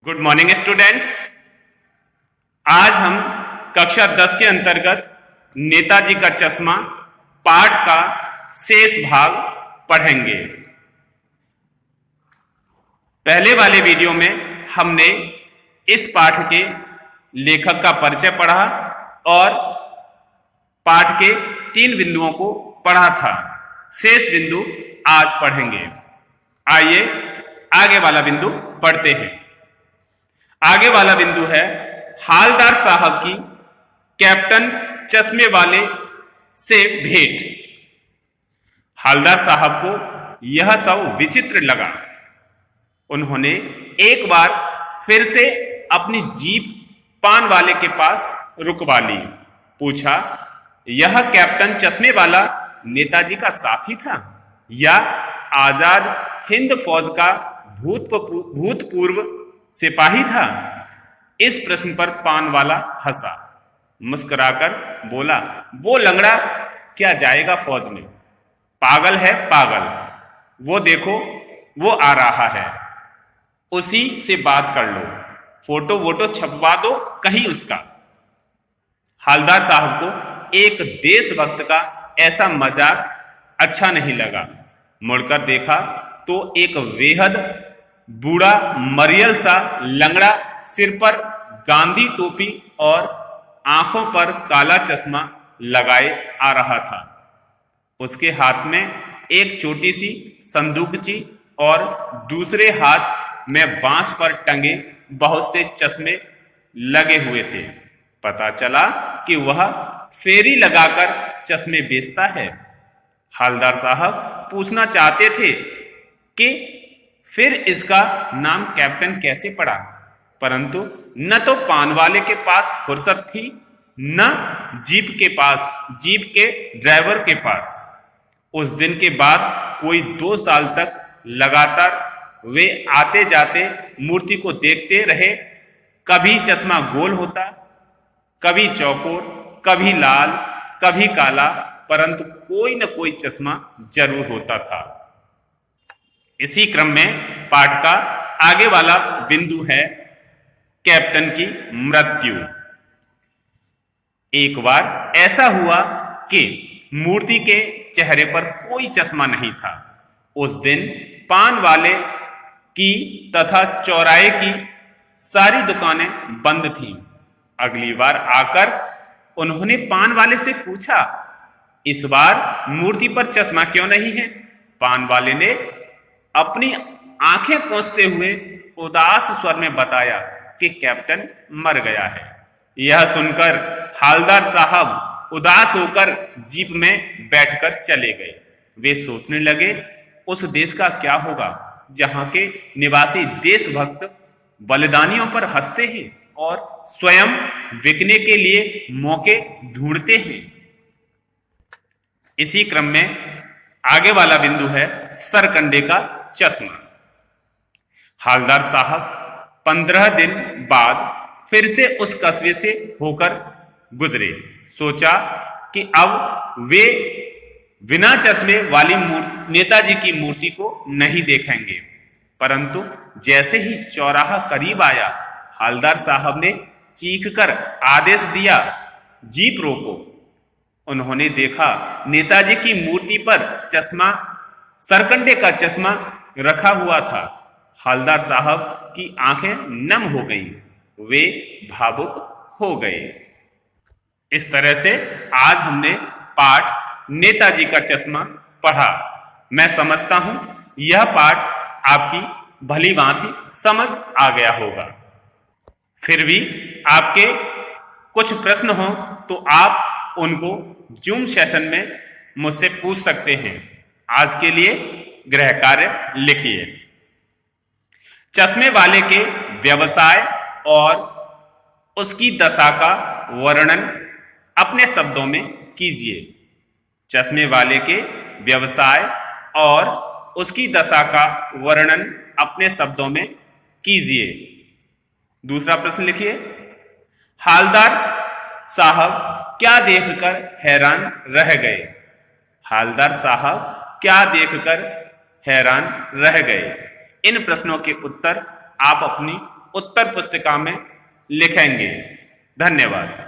Good morning students. आज हम कक्षा 10 के अंतर्गत नेताजी का चश्मा पाठ का शेष भाग पढ़ेंगे। पहले वाले वीडियो में हमने इस पाठ के लेखक का परिचय पढ़ा और पाठ के 3 बिंदुओं को पढ़ा था। शेष बिंदु आज पढ़ेंगे। आइए आगे वाला बिंदु पढ़ते हैं। आगे वाला बिंदु है हालदार साहब की कैप्टन चश्मे वाले से भेंट। हालदार साहब को यह सब विचित्र लगा। उन्होंने एक बार फिर से अपनी जीप पान वाले के पास रुकवा ली। पूछा, यह कैप्टन चश्मे वाला नेताजी का साथी था या आजाद हिंद फौज का भूतपूर्व सिपाही था? इस प्रश्न पर पान वाला हंसा, मुस्कुराकर बोला, वो लंगड़ा क्या जाएगा फौज में? पागल है पागल। वो देखो वो आ रहा है, उसी से बात कर लो, फोटो वोटो छपवा दो कहीं उसका। हालदार साहब को एक देशभक्त का ऐसा मजाक अच्छा नहीं लगा। मुड़कर देखा तो एक बेहद बूढ़ा मरियल सा लंगड़ा, सिर पर गांधी टोपी और आंखों पर काला चश्मा लगाए आ रहा था। उसके हाथ में एक छोटी सी संदूकची और दूसरे हाथ में बांस पर टंगे बहुत से चश्मे लगे हुए थे। पता चला कि वह फेरी लगाकर चश्मे बेचता है। हालदार साहब पूछना चाहते थे कि फिर इसका नाम कैप्टन कैसे पड़ा, परंतु न तो पान वाले के पास फुर्सत थी न जीप के ड्राइवर के पास। उस दिन के बाद कोई 2 साल तक लगातार वे आते जाते मूर्ति को देखते रहे। कभी चश्मा गोल होता, कभी चौकोर, कभी लाल, कभी काला, परंतु कोई न कोई चश्मा जरूर होता था। इसी क्रम में पाठ का आगे वाला बिंदु है कैप्टन की मृत्यु। एक बार ऐसा हुआ कि मूर्ति के चेहरे पर कोई चश्मा नहीं था। उस दिन पान वाले की तथा चौराहे की सारी दुकानें बंद थीं। अगली बार आकर उन्होंने पान वाले से पूछा, इस बार मूर्ति पर चश्मा क्यों नहीं है? पान वाले ने अपनी आंखें पोंछते हुए उदास स्वर में बताया कि कैप्टन मर गया है। यह सुनकर हालदार साहब उदास होकर जीप में बैठकर चले गए। वे सोचने लगे, उस देश का क्या होगा जहां के निवासी देशभक्त बलिदानियों पर हंसते हैं और स्वयं बिकने के लिए मौके ढूंढते हैं। इसी क्रम में आगे वाला बिंदु है सरकंडे का चश्मा। हालदार साहब 15 दिन बाद फिर से उस कस्बे से होकर गुजरे। सोचा कि अब वे बिना चश्मे वाली नेताजी की मूर्ति को नहीं देखेंगे, परंतु जैसे ही चौराहा करीब आया, हालदार साहब ने चीखकर आदेश दिया, जीप रोको। उन्होंने देखा नेताजी की मूर्ति पर चश्मा, सरकंडे का चश्मा रखा हुआ था। हालदार साहब की आंखें नम हो गईं, वे भावुक हो गए। इस तरह से आज हमने पाठ नेताजी का चश्मा पढ़ा। मैं समझता हूं यह पाठ आपकी भली भांति समझ आ गया होगा। फिर भी आपके कुछ प्रश्न हो तो आप उनको जूम सेशन में मुझसे पूछ सकते हैं। आज के लिए गृह कार्य लिखिए। चश्मे वाले के व्यवसाय और उसकी दशा का वर्णन अपने शब्दों में कीजिए। चश्मे वाले के व्यवसाय और उसकी दशा का वर्णन अपने शब्दों में कीजिए। दूसरा प्रश्न लिखिए, हालदार साहब क्या देखकर हैरान रह गए? हालदार साहब क्या देखकर हैरान रह गए? इन प्रश्नों के उत्तर आप अपनी उत्तर पुस्तिका में लिखेंगे। धन्यवाद।